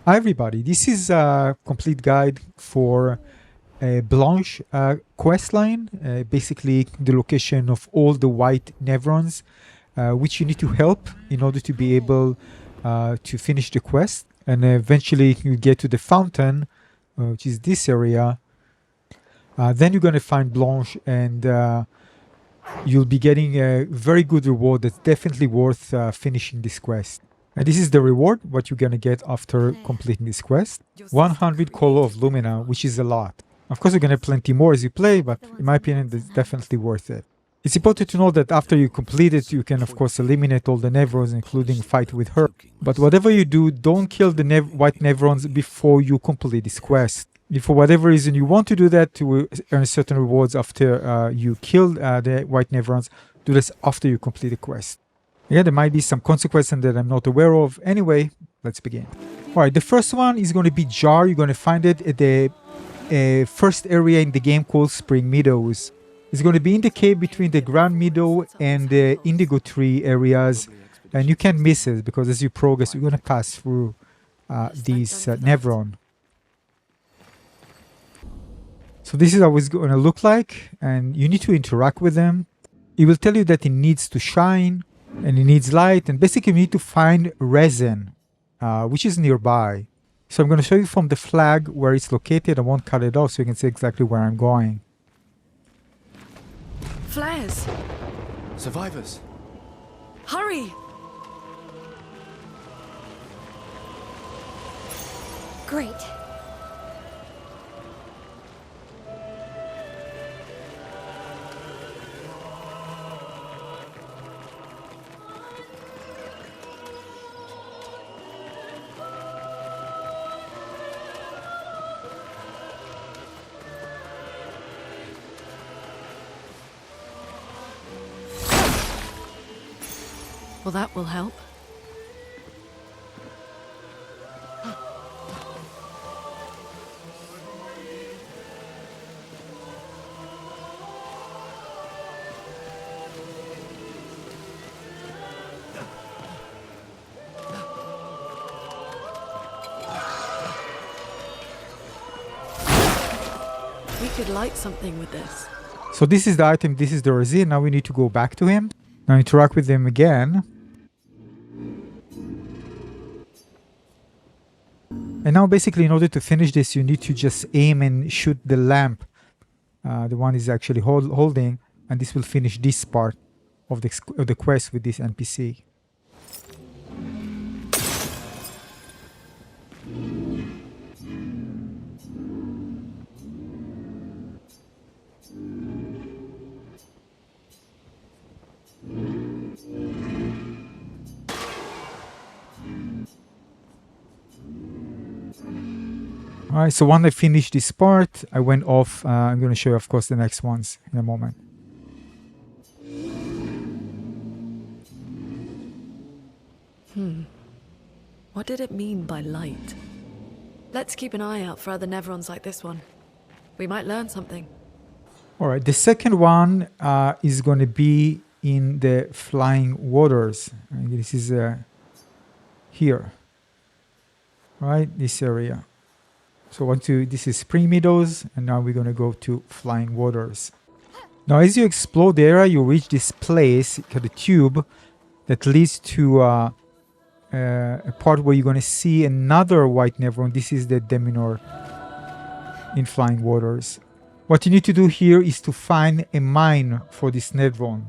Hi everybody, this is a complete guide for Blanche questline, basically the location of all the white Nevrons, which you need to help in order to be able to finish the quest. And eventually you get to the fountain, which is this area. Then you're going to find Blanche and you'll be getting a very good reward that's definitely worth finishing this quest. And this is the reward, what you're going to get after completing this quest. 100 color of lumina, which is a lot. Of course, you're going to have plenty more as you play, but in my opinion, it's definitely worth it. It's important to know that after you complete it, you can, of course, eliminate all the Nevrons, including fight with her. But whatever you do, don't kill the white Nevrons before you complete this quest. If for whatever reason you want to do that to earn certain rewards after you kill the white Nevrons, do this after you complete the quest. Yeah, there might be some consequences that I'm not aware of. Anyway, let's begin. Alright, the first one is going to be Jar. You're going to find it at the first area in the game called Spring Meadows. It's going to be in the cave between the Grand Meadow and the Indigo Tree areas. And you can't miss it because as you progress, you're going to pass through these Nevron. So this is how it's going to look like. And you need to interact with them. It will tell you that it needs to shine. And it needs light, and basically we need to find resin, which is nearby. So I'm going to show you from the flag where it's located. I won't cut it off so you can see exactly where I'm going. Flares! Survivors! Hurry! Great. Well, that will help. We could light something with this. So this is the item, this is the resin. Now we need to go back to him. Now interact with him again. And now basically in order to finish this, you need to just aim and shoot the lamp. The one is actually holding, and this will finish this part of the quest with this NPC. Alright, so when I finished this part, I went off. I'm going to show you, of course, the next ones in a moment. What did it mean by light? Let's keep an eye out for other Nevrons like this one. We might learn something. Alright, the second one is going to be in the flying waters. And this is here. Right, this area. So this is Spring Meadows, and now we're going to go to Flying Waters. Now as you explore the area, you reach this place, the tube, that leads to a part where you're going to see another white Nevron. This is the Demineur in Flying Waters. What you need to do here is to find a mine for this Nevron.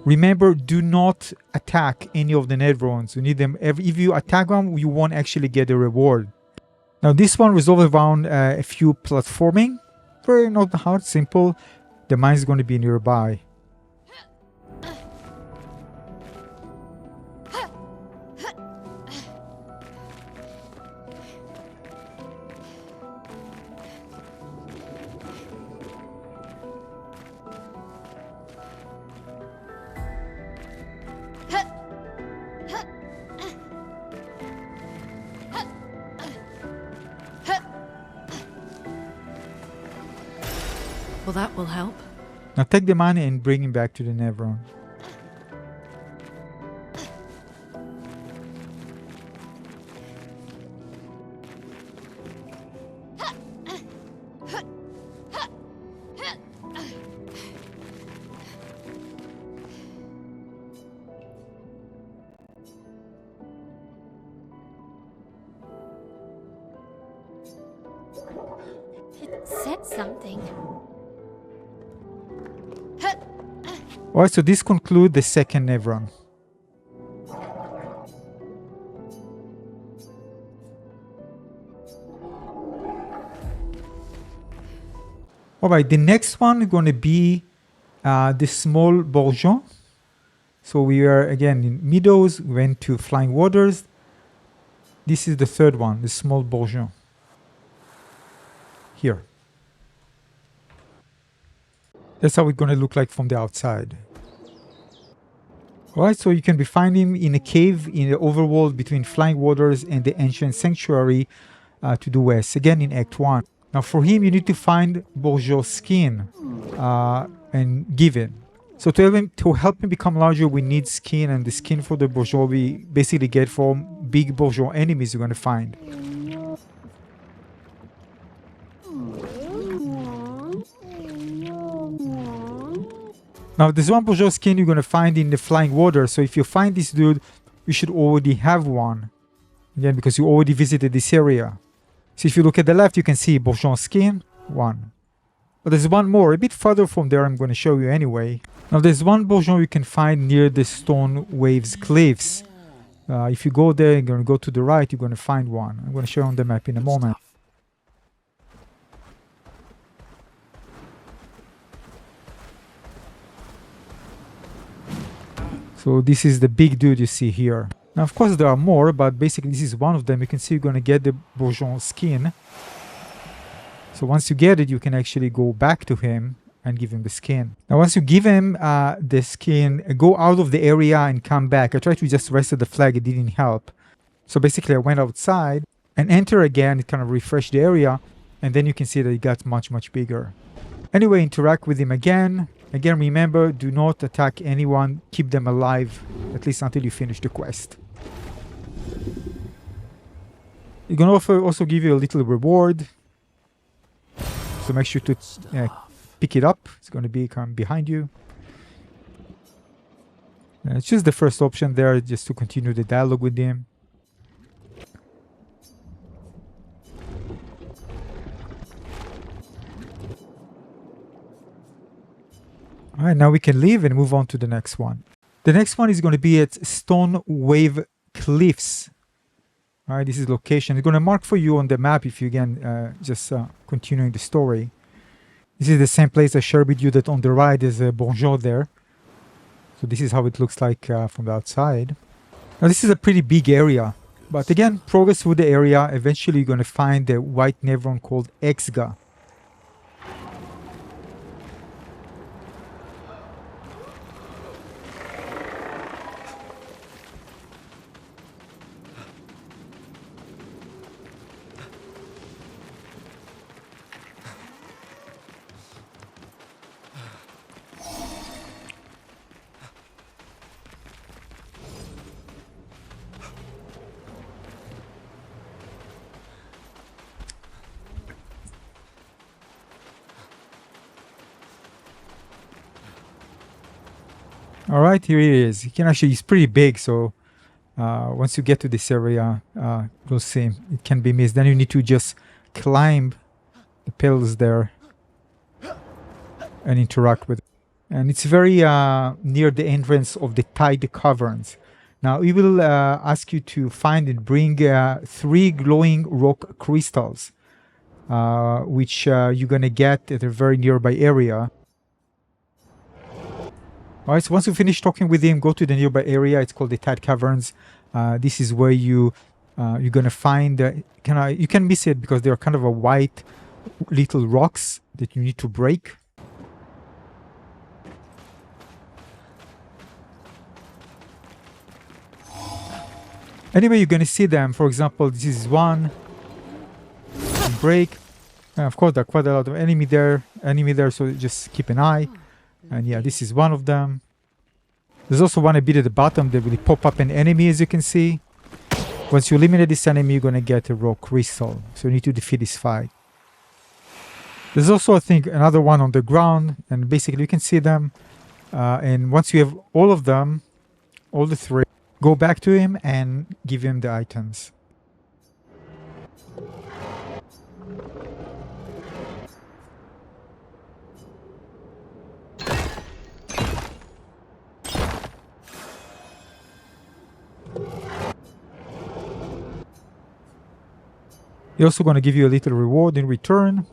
Remember, do not attack any of the Nevrons. You need them. If you attack them, you won't actually get a reward. Now this one resolves around a few platforming. Very not hard, simple. The mine is going to be nearby. Well, that will help. Now take the money and bring him back to the Nevron. That's something. Alright, so this concludes the second Nevron. Alright, the next one is going to be the small Bourgeon. So we are again in Meadows, we went to Flying Waters. This is the third one, the small Bourgeon. Here. That's how it's going to look like from the outside. Alright, so you can find him in a cave in the overworld between Flying Waters and the ancient sanctuary to the west, again in Act 1. Now for him you need to find Bourgeon's skin and give it. So to help him become larger we need skin, and the skin for the Bourgeon we basically get from big Bourgeon enemies you're going to find. Now there's one Bourgeon skin you're going to find in the Flying Water, so if you find this dude you should already have one. Again, because you already visited this area. So if you look at the left you can see Bourgeon skin, one. But there's one more, a bit further from there I'm going to show you anyway. Now there's one Bourgeon you can find near the Stone Waves Cliffs. If you go there, you're going to go to the right, you're going to find one. I'm going to show you on the map in a moment. So this is the big dude you see here. Now of course there are more, but basically this is one of them. You can see you're going to get the Bourgeon skin. So once you get it, you can actually go back to him and give him the skin. Now once you give him the skin, go out of the area and come back. I tried to just rest the flag, it didn't help. So basically I went outside and enter again, it kind of refreshed the area, and then you can see that it got much bigger. Anyway, interact with him again. Again, remember, do not attack anyone, keep them alive, at least until you finish the quest. It's going to also give you a little reward. So make sure to pick it up. It's going to be come behind you. It's just the first option there, just to continue the dialogue with him. Alright, now we can leave and move on to the next one. The next one is going to be at Stone Wave Cliffs. Alright, this is location. It's going to mark for you on the map if you again just continuing the story. This is the same place I shared with you, that on the right is a Bourgeon there. So this is how it looks like from the outside. Now this is a pretty big area. But again, progress through the area. Eventually you're going to find the white Nevron called Hexga. Alright, here it is. You can actually, it's pretty big, so once you get to this area, you'll see it can be missed. Then you need to just climb the pillars there and interact with it. And it's very near the entrance of the Tide Caverns. Now it will ask you to find and bring 3 glowing rock crystals, which you're gonna get at a very nearby area. Alright, so once you finish talking with him, go to the nearby area. It's called the Tide Caverns. This is where you're gonna find you can miss it because they're kind of a white little rocks that you need to break. Anyway, you're gonna see them. For example, this is one. Break. Of course, there are quite a lot of enemy there, so just keep an eye. And yeah, this is one of them. There's also one a bit at the bottom that will pop up an enemy, as you can see. Once you eliminate this enemy, you're going to get a raw crystal. So you need to defeat this fight. There's also, I think, another one on the ground. And basically, you can see them. And once you have all of them, all the 3, go back to him and give him the items. They're also going to give you a little reward in return.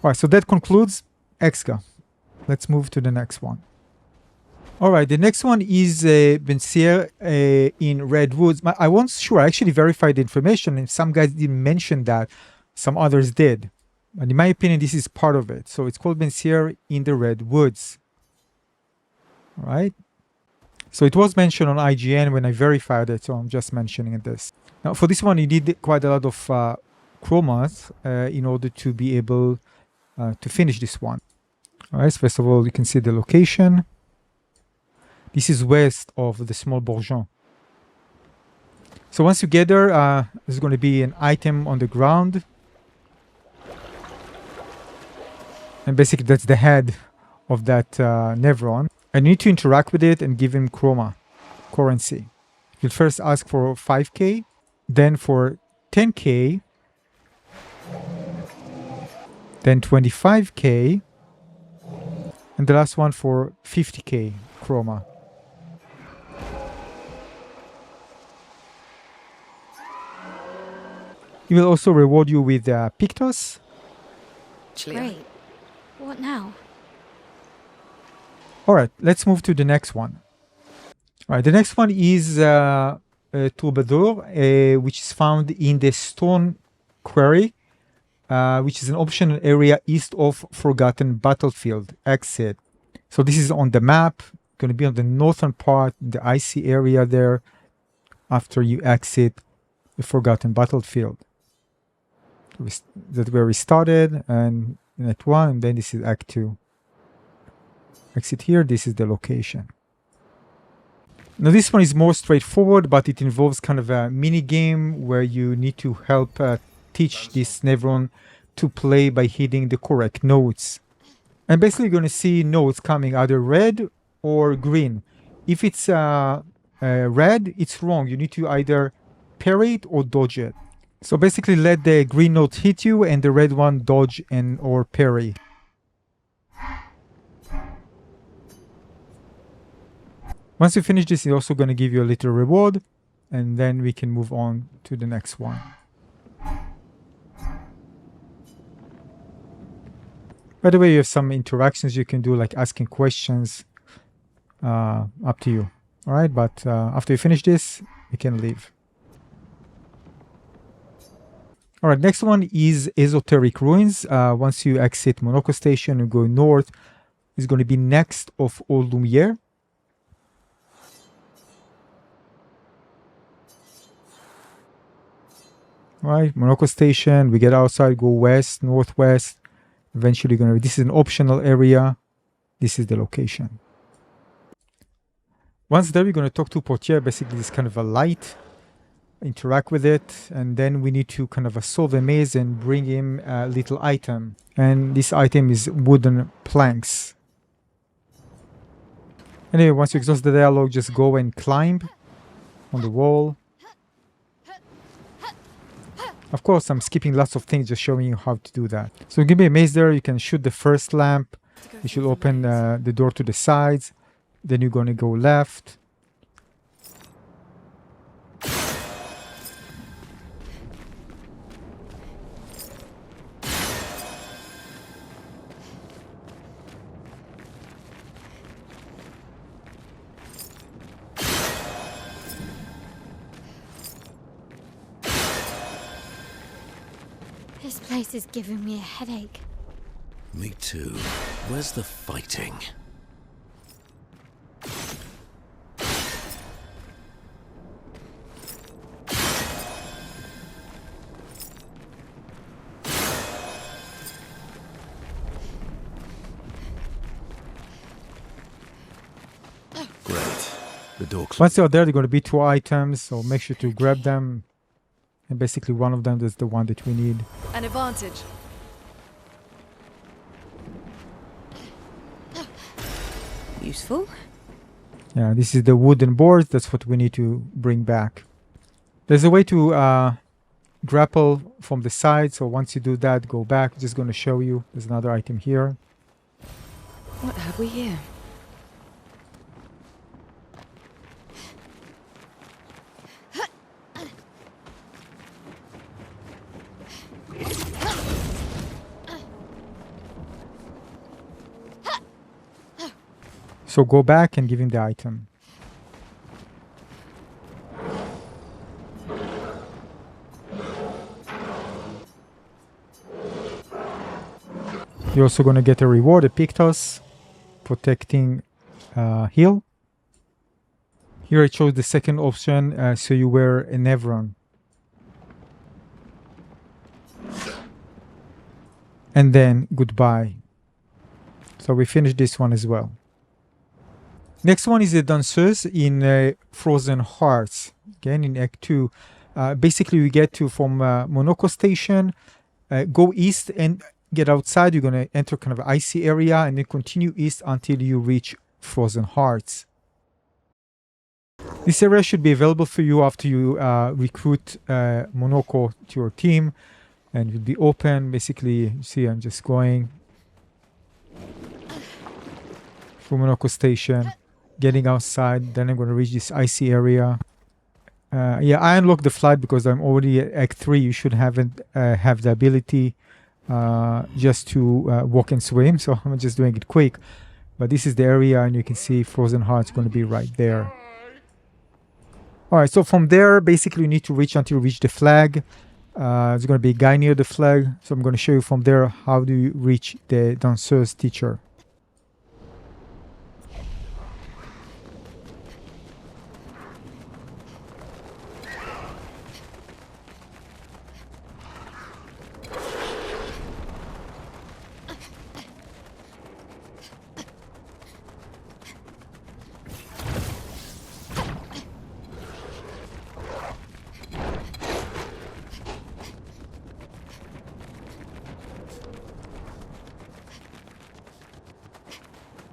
Alright, so that concludes Hexga. Let's move to the next one. Alright, the next one is Benisseur in Redwoods. I wasn't sure. I actually verified the information, and some guys didn't mention that. Some others did. But in my opinion, this is part of it. So it's called Benisseur in the Redwoods. Alright. So it was mentioned on IGN when I verified it, so I'm just mentioning this. Now, for this one, you need quite a lot of chromas in order to be able to finish this one. Alright, so first of all, you can see the location. This is west of the small Bourgeon. So once you get there, there's going to be an item on the ground. And basically that's the head of that Nevron. And you need to interact with it and give him chroma, currency. You'll first ask for 5k, then for 10k, then 25k, and the last one for 50k chroma. He will also reward you with Pictos. Great. What now? Alright, let's move to the next one. Alright, the next one is Troubadour, which is found in the Stone Quarry, which is an optional area east of Forgotten Battlefield. Exit. So this is on the map. Going to be on the northern part, the icy area there, after you exit the Forgotten Battlefield. That's where we started, and in Act 1, and then this is Act 2. Exit here, this is the location. Now this one is more straightforward, but it involves kind of a mini game where you need to help teach this Nevron to play by hitting the correct notes. And basically you're going to see notes coming either red or green. If it's red, it's wrong. You need to either parry it or dodge it. So basically let the green note hit you and the red one dodge and or parry. Once you finish this, it's also going to give you a little reward, and then we can move on to the next one. By the way, you have some interactions you can do, like asking questions. Up to you. Alright, but after you finish this, you can leave. Alright, next one is Esoteric Ruins. Once you exit Monaco Station and go north, it's going to be next of Old Lumiere. Right, Monaco Station, we get outside, go west, northwest. Eventually going to, this is an optional area. This is the location. Once there, we're going to talk to Portier. Basically, this kind of a light. Interact with it, and then we need to kind of solve a maze and bring him a little item. And this item is wooden planks. Anyway, once you exhaust the dialogue, just go and climb on the wall. Of course, I'm skipping lots of things, just showing you how to do that. So give me a maze there. You can shoot the first lamp. You should open the door to the sides. Then you're going to go left. This place is giving me a headache. Me too. Where's the fighting? Great. The door closed. Once you're there, there are going to be 2 items, so make sure to grab them. And basically one of them is the one that we need. An advantage. Useful. Yeah, this is the wooden board. That's what we need to bring back. There's a way to grapple from the side. So once you do that, go back. Just going to show you. There's another item here. What have we here? So go back and give him the item. You're also going to get a reward, a Pictos, protecting heal. Here I chose the second option, so you wear a Nevron. And then goodbye. So we finished this one as well. Next one is the Danseuse in Frozen Hearts. Again, in Act 2. Basically, we get to from Monaco Station, go east and get outside. You're going to enter kind of an icy area and then continue east until you reach Frozen Hearts. This area should be available for you after you recruit Monaco to your team. And it will be open. Basically, you see, I'm just going from Monaco Station, getting outside. Then I'm going to reach this icy area. Yeah, I unlocked the flight because I'm already at Act 3. You should have the ability just to walk and swim. So I'm just doing it quick. But this is the area, and you can see Frozen Heart's going to be right there. All right, so from there, basically, you need to reach until you reach the flag. There's going to be a guy near the flag. So I'm going to show you from there how do you reach the Danseuse teacher.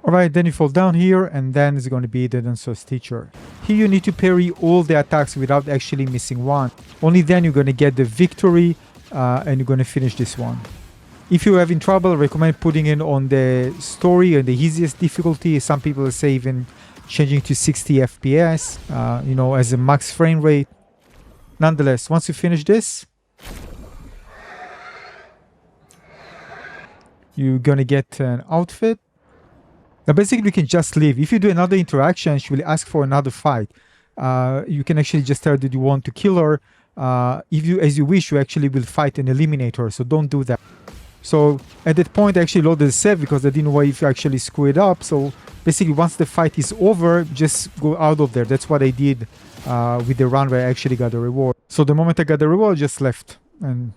Alright, then you fall down here, and then it's going to be the Danseuse teacher. Here you need to parry all the attacks without actually missing one. Only then you're going to get the victory, and you're going to finish this one. If you're having trouble, I recommend putting it on the story and the easiest difficulty. Some people say even changing to 60 FPS, you know, as a max frame rate. Nonetheless, once you finish this, you're going to get an outfit. Now basically you can just leave. If you do another interaction, she will ask for another fight. You can actually just tell that you want to kill her. If you, as you wish, you actually will fight and eliminate her. So don't do that. So at that point I actually loaded the save because I didn't know if you actually screw it up. So basically once the fight is over, just go out of there. That's what I did with the run where I actually got the reward. So the moment I got the reward, I just left and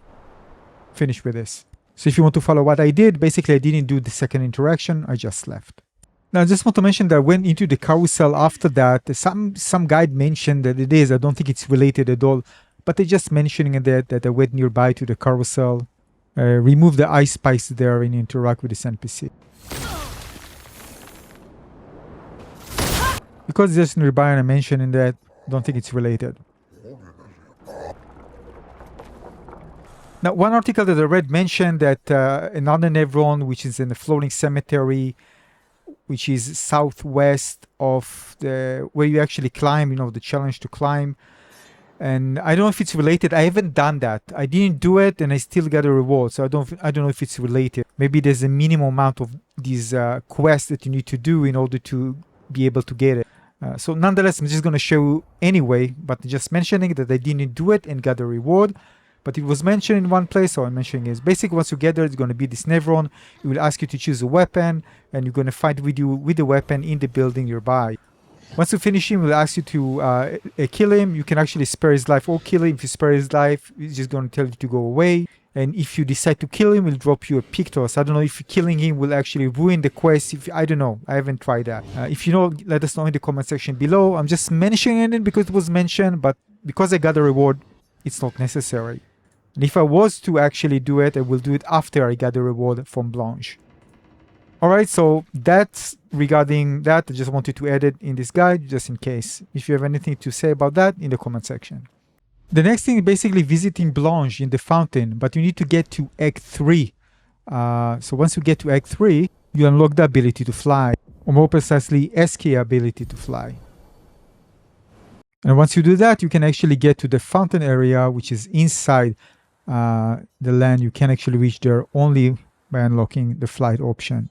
finished with this. So if you want to follow what I did, basically I didn't do the second interaction, I just left. Now, I just want to mention that I went into the carousel after that. Some guide mentioned that it is. I don't think it's related at all. But they're just mentioning that I went nearby to the carousel, remove the ice spikes there and interact with this NPC. Because it's just nearby and I mentioned that, I don't think it's related. Now, one article that I read mentioned that another Nevron, which is in the floating cemetery, which is southwest of the where you actually climb, you know, the challenge to climb. And I don't know if it's related. I haven't done that. I didn't do it, and I still got a reward. So I don't know if it's related. Maybe there's a minimum amount of these quests that you need to do in order to be able to get it. So nonetheless, I'm just going to show you anyway, but just mentioning that I didn't do it and got a reward. But it was mentioned in one place, so I'm mentioning is basically once you get there, it's going to be this Nevron. It will ask you to choose a weapon, and you're going to fight with you with the weapon in the building nearby. Once you finish him, it will ask you to kill him. You can actually spare his life or kill him. If you spare his life, it's just going to tell you to go away. And if you decide to kill him, it will drop you a Pictos. I don't know if killing him will actually ruin the quest. I don't know. I haven't tried that. If you know, let us know in the comment section below. I'm just mentioning it because it was mentioned, but because I got a reward, it's not necessary. And if I was to actually do it, I will do it after I got the reward from Blanche. Alright, so that's regarding that. I just wanted to add it in this guide, just in case. If you have anything to say about that, in the comment section. The next thing is basically visiting Blanche in the fountain, but you need to get to Act 3. So once you get to Act 3, you unlock the ability to fly, or more precisely, Hexga ability to fly. And once you do that, you can actually get to the fountain area, which is inside the land. You can actually reach there only by unlocking the flight option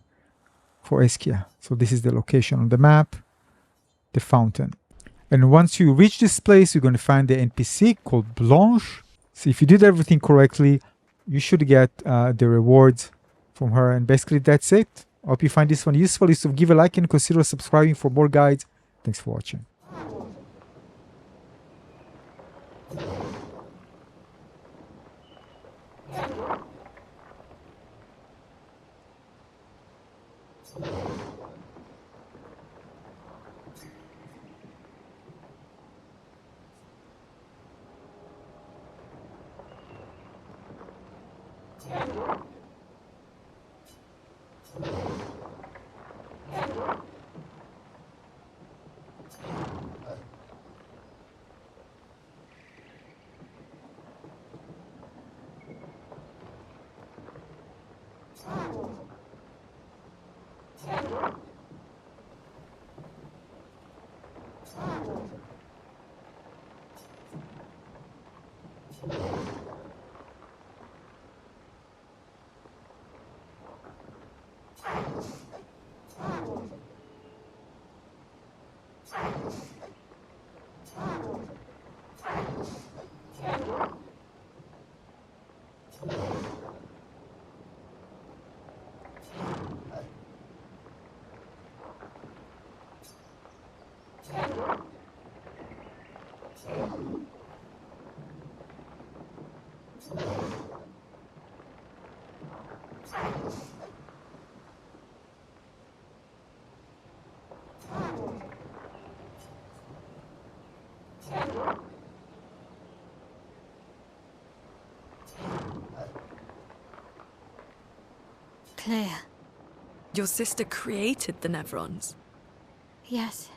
for Hexga. So this is the location on the map, the fountain. And once you reach this place, you're going to find the NPC called Blanche. So if you did everything correctly, you should get the rewards from her. And basically that's it. I hope you find this one useful. So give a like and consider subscribing for more guides. Thanks for watching. Clair. Your sister created the Nevrons. Yes.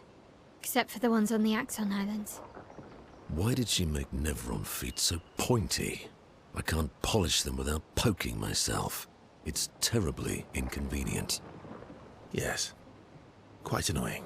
Except for the ones on the Axon Islands. Why did she make Nevron feet so pointy? I can't polish them without poking myself. It's terribly inconvenient. Yes. Quite annoying.